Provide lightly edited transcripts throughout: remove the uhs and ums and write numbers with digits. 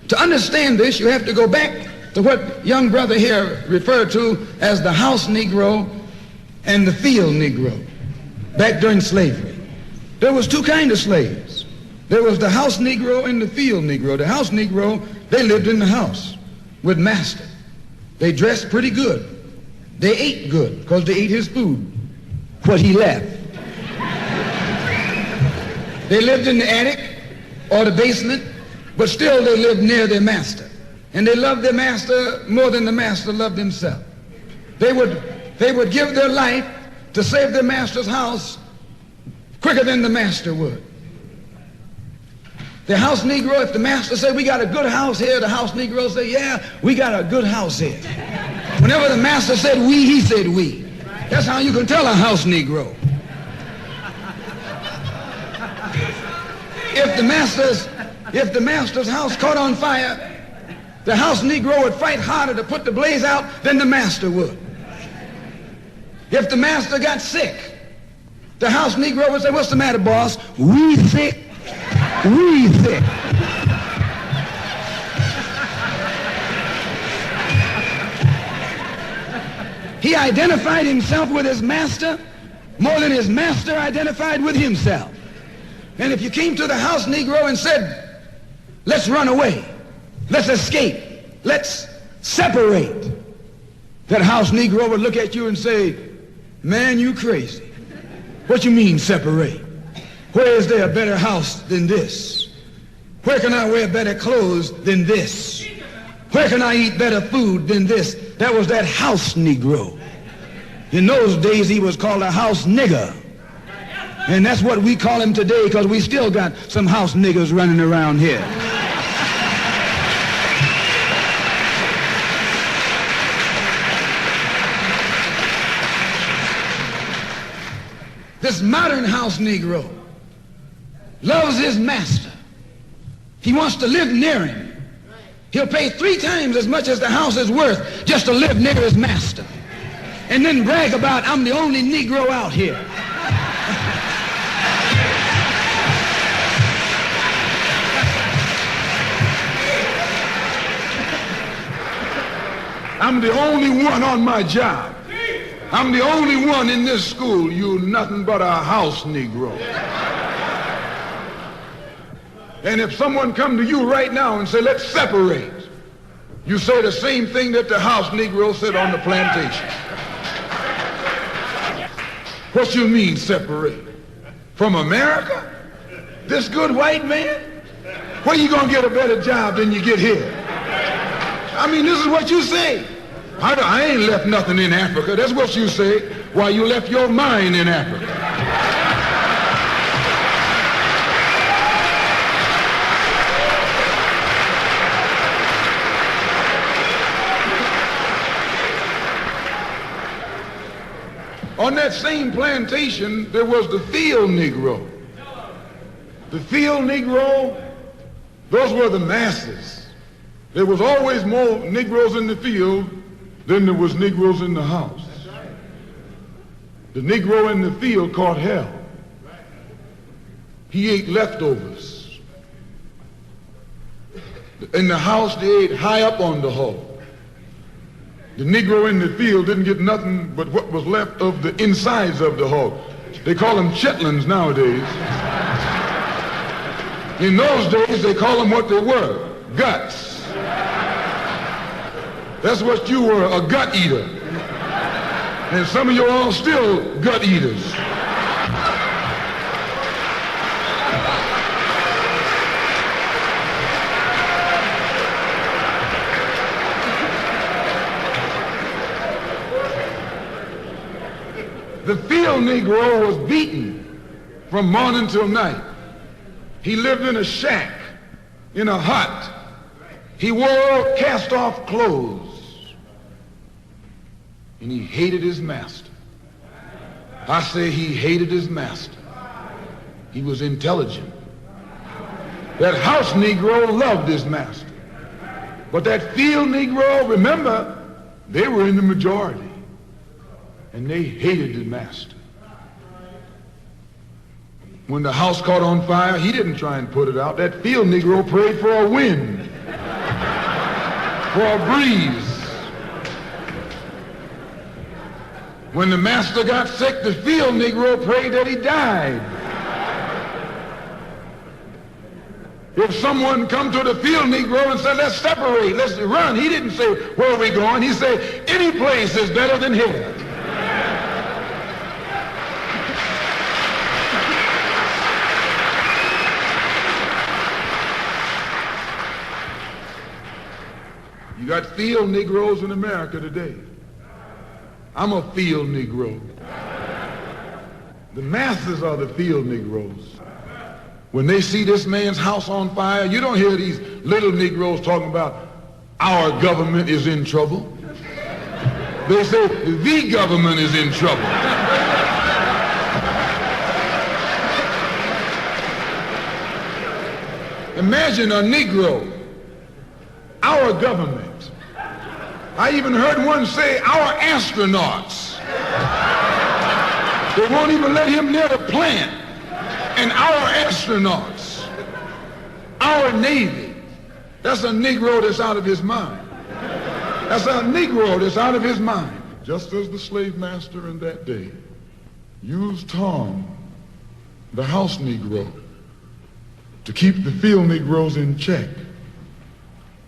To understand this, you have to go back to what young brother here referred to as the house Negro and the field Negro back during slavery. There was two kinds of slaves. There was the house Negro and the field Negro. The house Negro, they lived in the house with master. They dressed pretty good. They ate good because they ate his food, what he left. They lived in the attic or the basement, but still they lived near their master. And they loved their master more than the master loved himself. They would give their life to save their master's house quicker than the master would. The house Negro, if the master said, we got a good house here, the house Negro say, yeah, we got a good house here. Whenever the master said we, he said we. That's how you can tell a house Negro. If the master's house caught on fire, the house Negro would fight harder to put the blaze out than the master would. If the master got sick, the house Negro would say, what's the matter, boss? We sick. We sick. He identified himself with his master more than his master identified with himself. And if you came to the house Negro and said, let's run away, let's escape, let's separate, that house Negro would look at you and say, man, you crazy. What you mean separate? Where is there a better house than this? Where can I wear better clothes than this? Where can I eat better food than this? That was that house Negro. In those days, he was called a house nigger. And that's what we call him today because we still got some house niggers running around here. This modern house Negro loves his master. He wants to live near him. He'll pay 3 times as much as the house is worth just to live near his master. And then brag about, I'm the only Negro out here. I'm the only one on my job. I'm the only one in this school. You're nothing but a house Negro. And if someone come to you right now and say, let's separate, you say the same thing that the house Negro said on the plantation. What you mean separate? From America? This good white man? Where you gonna get a better job than you get here? I mean, this is what you say. I ain't left nothing in Africa. That's what you say. Why, you left your mind in Africa. On that same plantation, there was the field Negro. The field Negro, those were the masses. There was always more Negroes in the field than there was Negroes in the house. The Negro in the field caught hell. He ate leftovers. In the house, they ate high up on the hog. The Negro in the field didn't get nothing but what was left of the insides of the hog. They call them chitlins nowadays. In those days, they call them what they were, guts. That's what you were, a gut eater. And some of you all still gut eaters. The field Negro was beaten from morning till night. He lived in a shack, in a hut. He wore cast-off clothes. And he hated his master. I say he hated his master. He was intelligent. That house Negro loved his master. But that field Negro, remember, they were in the majority. And they hated the master. When the house caught on fire, he didn't try and put it out. That field Negro prayed for a wind. for a breeze. When the master got sick, the field Negro prayed that he died. If someone come to the field Negro and said, let's separate, let's run, he didn't say, where are we going? He said, any place is better than here. You got field Negroes in America today. I'm a field Negro. The masses are the field Negroes. When they see this man's house on fire, you don't hear these little Negroes talking about our government is in trouble. They say the government is in trouble. Imagine a Negro, our government. I even heard one say our astronauts. They won't even let him near the plant. And our astronauts, our Navy, that's a Negro that's out of his mind. That's a Negro that's out of his mind. Just as the slave master in that day used Tom, the house Negro, to keep the field Negroes in check,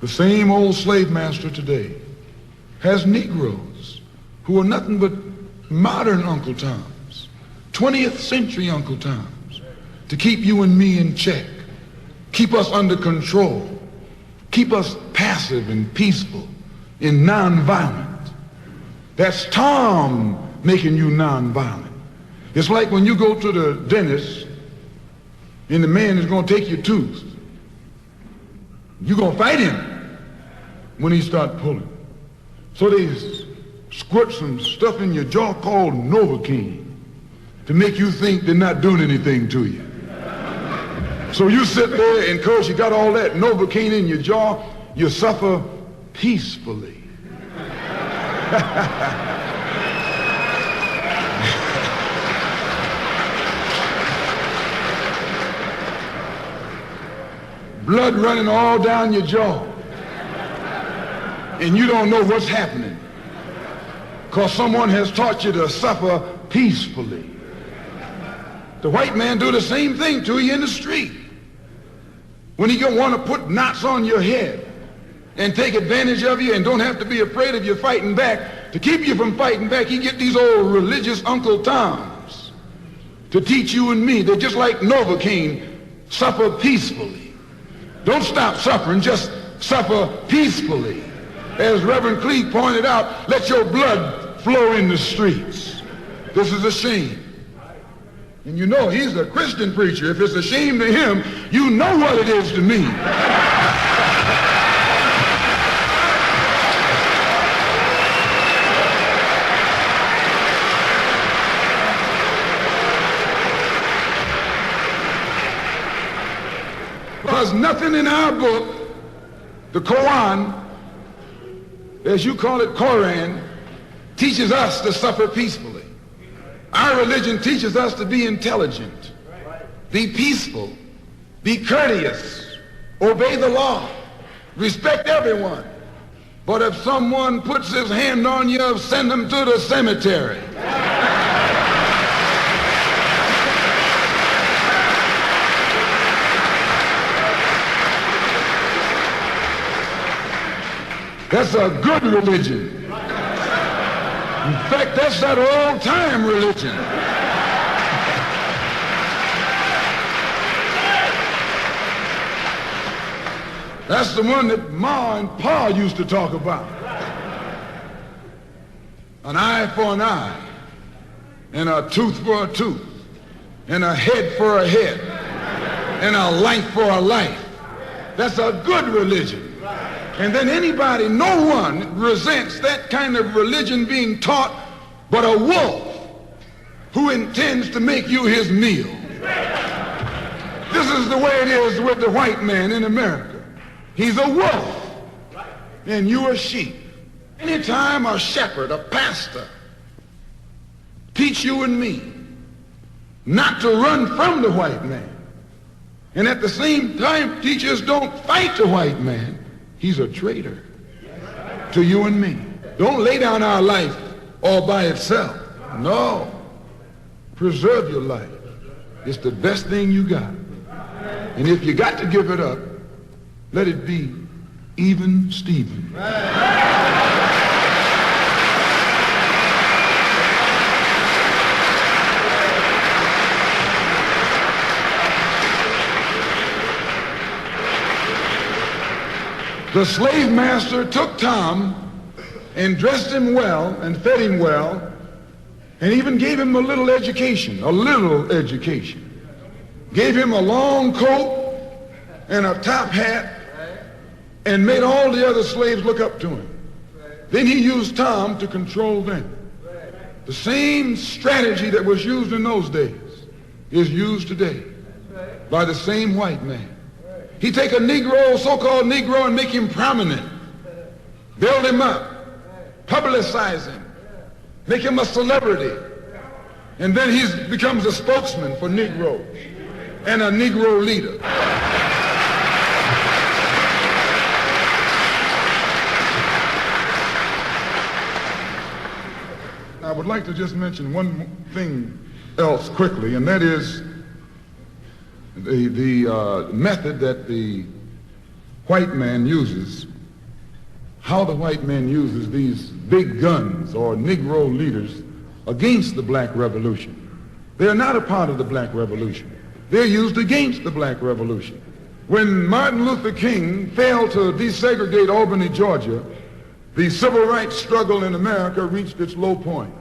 the same old slave master today has Negroes who are nothing but modern Uncle Toms, 20th century Uncle Toms, to keep you and me in check, keep us under control, keep us passive and peaceful and nonviolent. That's Tom making you nonviolent. It's like when you go to the dentist and the man is going to take your tooth. You're going to fight him when he starts pulling. So they squirt some stuff in your jaw called Novocaine to make you think they're not doing anything to you. So you sit there, and because you got all that Novocaine in your jaw, you suffer peacefully. Blood running all down your jaw. And you don't know what's happening because someone has taught you to suffer peacefully. The white man do the same thing to you in the street. When he want to put knots on your head and take advantage of you and don't have to be afraid of you fighting back, to keep you from fighting back, he get these old religious Uncle Toms to teach you and me. They're just like Novocaine, suffer peacefully. Don't stop suffering, just suffer peacefully. As Reverend Cleave pointed out, let your blood flow in the streets. This is a shame. And you know he's a Christian preacher. If it's a shame to him, you know what it is to me. Because nothing in our book, the Quran, as you call it, Koran, teaches us to suffer peacefully. Our religion teaches us to be intelligent, be peaceful, be courteous, obey the law, respect everyone. But if someone puts his hand on you, send them to the cemetery. That's a good religion. In fact, that's that old-time religion. That's the one that Ma and Pa used to talk about. An eye for an eye, and a tooth for a tooth, and a head for a head, and a life for a life. That's a good religion. And then anybody, no one resents that kind of religion being taught but a wolf who intends to make you his meal. This is the way it is with the white man in America. He's a wolf and you a sheep. Anytime a shepherd, a pastor, teach you and me not to run from the white man, and at the same time teach us don't fight the white man, he's a traitor. to you and me. Don't lay down our life all by itself. No. Preserve your life. It's the best thing you got. And if you got to give it up, let it be even Stephen. The slave master took Tom and dressed him well and fed him well and even gave him a little education, Gave him a long coat and a top hat and made all the other slaves look up to him. Then he used Tom to control them. The same strategy that was used in those days is used today by the same white man. He take a Negro, so-called Negro, and make him prominent, build him up, publicize him, make him a celebrity, and then he becomes a spokesman for Negroes and a Negro leader. I would like to just mention one thing else quickly, and that is the method that the white man uses, how the white man uses these big guns or Negro leaders against the black revolution. They are not a part of the black revolution. They're used against the black revolution. When Martin Luther King failed to desegregate Albany, Georgia, the civil rights struggle in America reached its low point.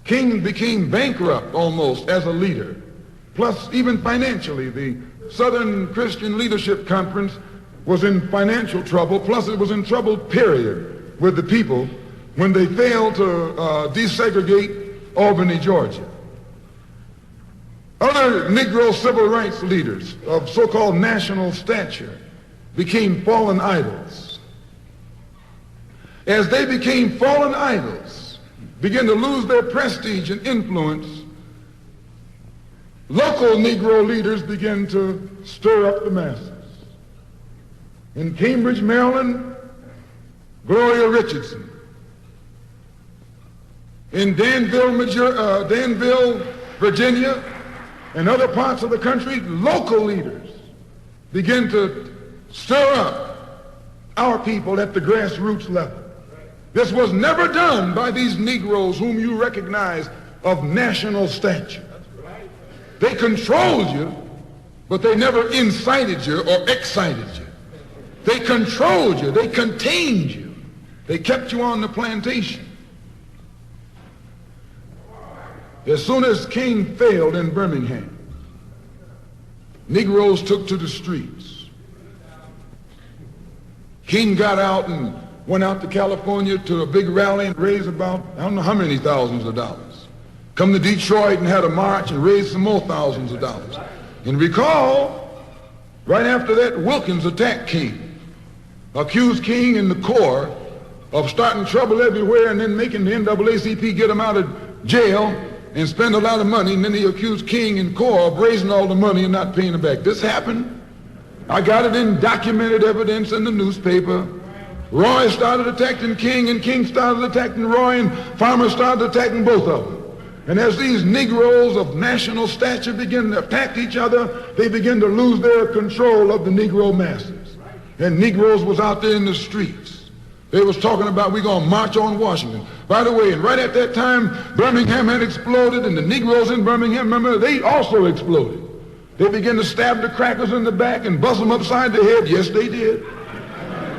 King became bankrupt almost as a leader. Plus, even financially, the Southern Christian Leadership Conference was in financial trouble. Plus, it was in trouble, period, with the people when they failed to desegregate Albany, Georgia. Other Negro civil rights leaders of so-called national stature became fallen idols. As they became fallen idols, began to lose their prestige and influence, local Negro leaders began to stir up the masses. In Cambridge, Maryland, Gloria Richardson. In Danville, Virginia, and other parts of the country, local leaders began to stir up our people at the grassroots level. This was never done by these Negroes whom you recognize of national stature. They controlled you, but they never incited you or excited you. They controlled you. They contained you. They kept you on the plantation. As soon as King failed in Birmingham, Negroes took to the streets. King got out and went out to California to a big rally and raised about, I don't know how many thousands of dollars. Come to Detroit and had a march and raised some more thousands of dollars. And recall, right after that, Wilkins attacked King, accused King and the Corps of starting trouble everywhere and then making the NAACP get him out of jail and spend a lot of money, and then he accused King and Corps of raising all the money and not paying it back. This happened. I got it in documented evidence in the newspaper. Roy started attacking King, and King started attacking Roy, and farmers started attacking both of them. And as these Negroes of national stature begin to attack each other, they begin to lose their control of the Negro masses. And Negroes was out there in the streets. They was talking about, we're going to march on Washington. By the way, and right at that time, Birmingham had exploded, and the Negroes in Birmingham, remember, they also exploded. They began to stab the crackers in the back and bust them upside the head. Yes, they did.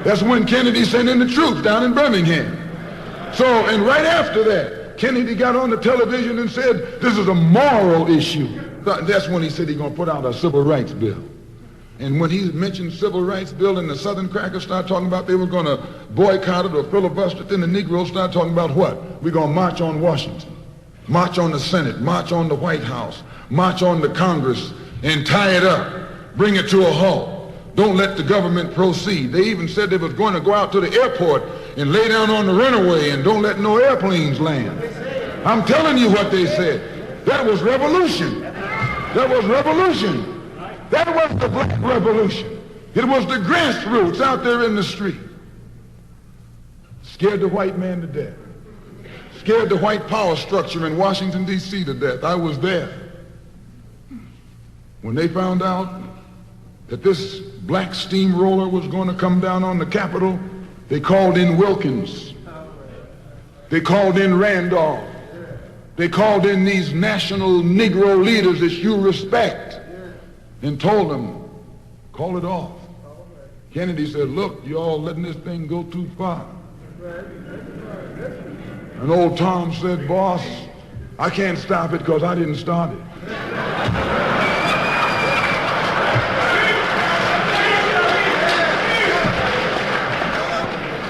That's when Kennedy sent in the troops down in Birmingham. So, and right after that, Kennedy got on the television and said, this is a moral issue. That's when he said he's going to put out a civil rights bill. And when he mentioned civil rights bill and the Southern crackers started talking about they were going to boycott it or filibuster it, then the Negroes started talking about what? We're going to march on Washington, march on the Senate, march on the White House, march on the Congress, and tie it up, bring it to a halt. Don't let the government proceed. They even said they was going to go out to the airport and lay down on the runway and don't let no airplanes land. I'm telling you what they said. That was revolution. That was revolution. That was the black revolution. It was the grassroots out there in the street. Scared the white man to death. Scared the white power structure in Washington, D.C. to death. I was there. When they found out that this black steamroller was going to come down on the Capitol, they called in Wilkins. They called in Randolph. They called in these national Negro leaders that you respect and told them, call it off. Kennedy said, look, you all letting this thing go too far. And old Tom said, boss, I can't stop it because I didn't start it.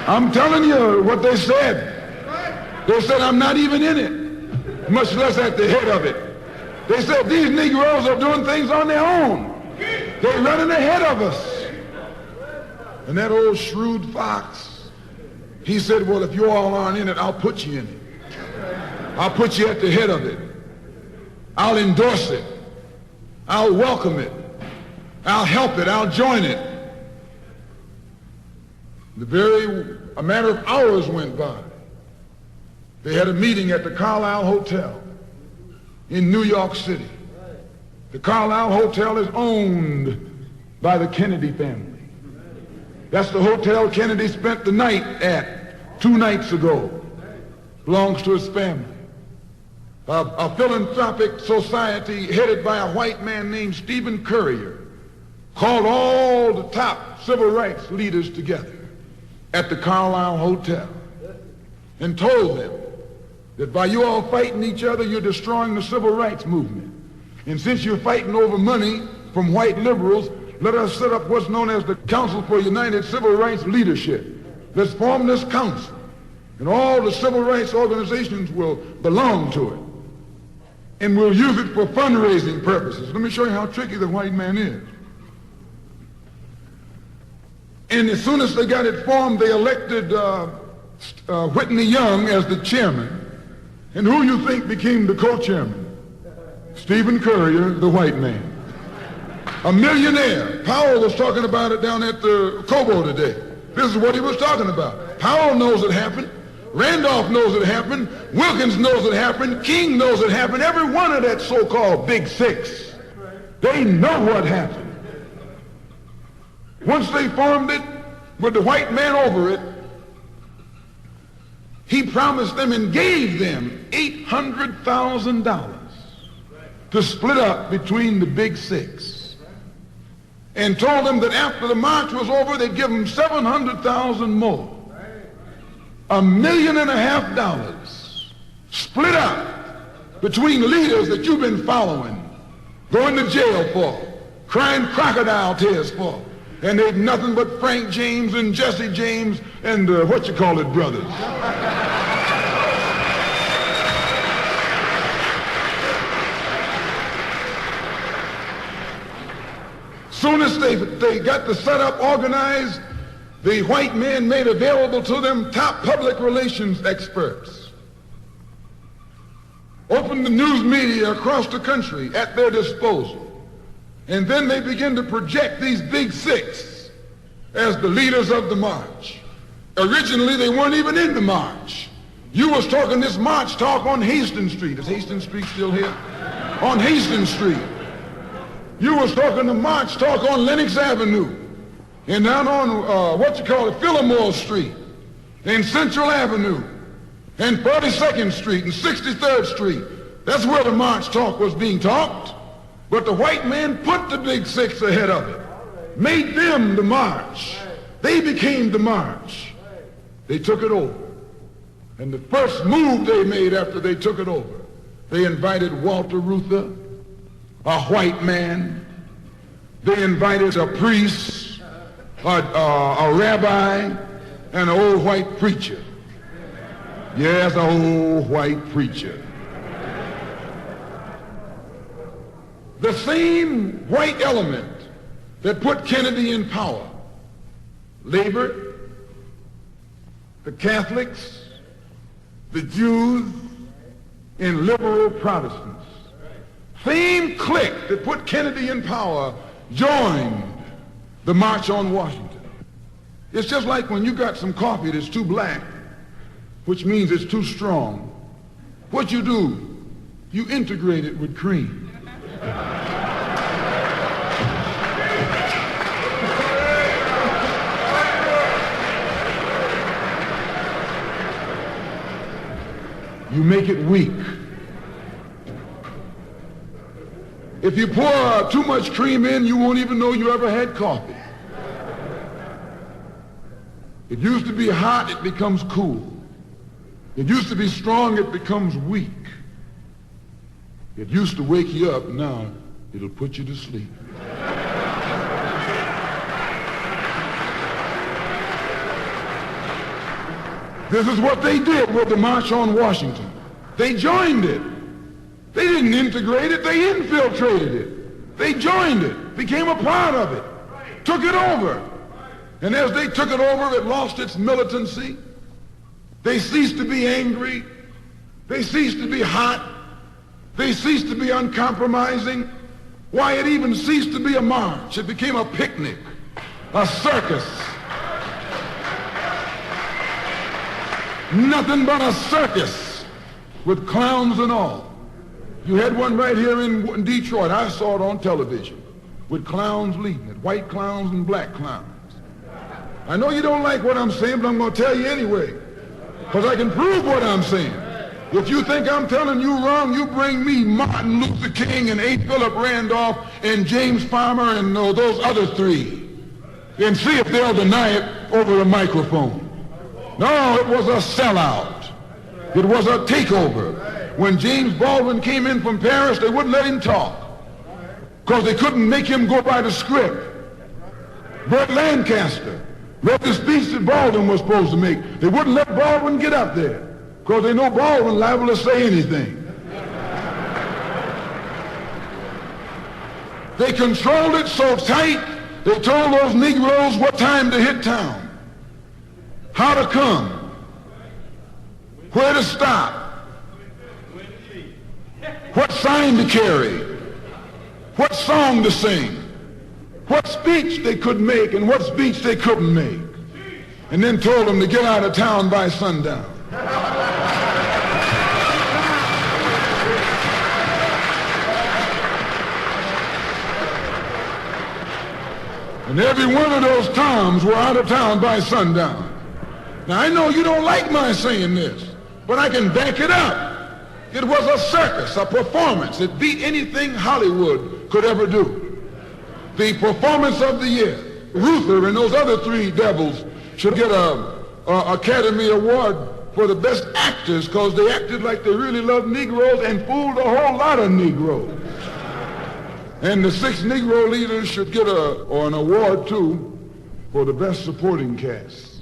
I'm telling you what they said. They said, I'm not even in it, much less at the head of it. They said, these Negroes are doing things on their own. They're running ahead of us. And that old shrewd fox, he said, well, if you all aren't in it, I'll put you in it. I'll put you at the head of it. I'll endorse it. I'll welcome it. I'll help it. I'll join it. A matter of hours went by. They had a meeting at the Carlisle Hotel in New York City. The Carlisle Hotel is owned by the Kennedy family. That's the hotel Kennedy spent the night at 2 nights ago. Belongs to his family. A philanthropic society headed by a white man named Stephen Currier called all the top civil rights leaders together at the Carlisle Hotel and told them that by you all fighting each other, you're destroying the civil rights movement. And since you're fighting over money from white liberals, let us set up what's known as the Council for United Civil Rights Leadership. Let's form this council, and all the civil rights organizations will belong to it. And we'll use it for fundraising purposes. Let me show you how tricky the white man is. And as soon as they got it formed, they elected Whitney Young as the chairman. And who you think became the co-chairman? Stephen Currier, the white man. A millionaire. Powell was talking about it down at the Cobo today. This is what he was talking about. Powell knows it happened. Randolph knows it happened. Wilkins knows it happened. King knows it happened. Every one of that so-called Big Six, they know what happened. Once they formed it with the white man over it, he promised them and gave them $800,000 to split up between the Big Six, and told them that after the march was over, they'd give them $700,000 more. $1.5 million split up between leaders that you've been following, going to jail for, crying crocodile tears for, and they've nothing but Frank James and Jesse James and brothers. Soon as they got the setup organized, the white men made available to them top public relations experts, opened the news media across the country at their disposal, and then they began to project these Big Six as the leaders of the march. Originally, they weren't even in the march. You was talking this march talk on Hastings Street. Is Hastings Street still here? On Hastings Street. You was talking the march talk on Lenox Avenue, and down on Fillmore Street, and Central Avenue, and 42nd Street, and 63rd Street. That's where the march talk was being talked. But the white man put the Big Six ahead of it, made them the march. They became the march. They took it over. And the first move they made after they took it over, they invited Walter Reuther, a white man. They invited a priest, a rabbi, and an old white preacher. Yes, an old white preacher. The same white element that put Kennedy in power, labor, the Catholics, the Jews, and liberal Protestants. Same clique that put Kennedy in power joined the March on Washington. It's just like when you got some coffee that's too black which means it's too strong, what you do, you integrate it with cream. You make it weak. If you pour too much cream in, you won't even know you ever had coffee. It used to be hot, it becomes cool. It used to be strong, it becomes weak. It used to wake you up, now it'll put you to sleep. This is what they did with the March on Washington. They joined it. They didn't integrate it, they infiltrated it. They joined it, became a part of it, took it over. And as they took it over, it lost its militancy. They ceased to be angry. They ceased to be hot. They ceased to be uncompromising. Why, it even ceased to be a march. It became a picnic, a circus. Nothing but a circus with clowns and all. You had one right here in Detroit. I saw it on television with clowns leading it, white clowns and black clowns. I know you don't like what I'm saying, but I'm going to tell you anyway, because I can prove what I'm saying. If you think I'm telling you wrong, you bring me Martin Luther King and A. Philip Randolph and James Farmer and those other three, and see if they'll deny it over a microphone. No, it was a sellout. It was a takeover. When James Baldwin came in from Paris, they wouldn't let him talk because they couldn't make him go by the script. Burt Lancaster read the speech that Baldwin was supposed to make. They wouldn't let Baldwin get up there because they know Baldwin liable to say anything. They controlled it so tight, they told those Negroes what time to hit town, how to come, where to stop, what sign to carry, what song to sing, what speech they could make and what speech they couldn't make, and then told them to get out of town by sundown. And every one of those Toms were out of town by sundown. Now, I know you don't like my saying this, but I can back it up. It was a circus, a performance. It beat anything Hollywood could ever do. The performance of the year. Ruther and those other three devils should get a Academy Award for the best actors because they acted like they really loved Negroes and fooled a whole lot of Negroes. And the 6 Negro leaders should get an award, too, for the best supporting cast.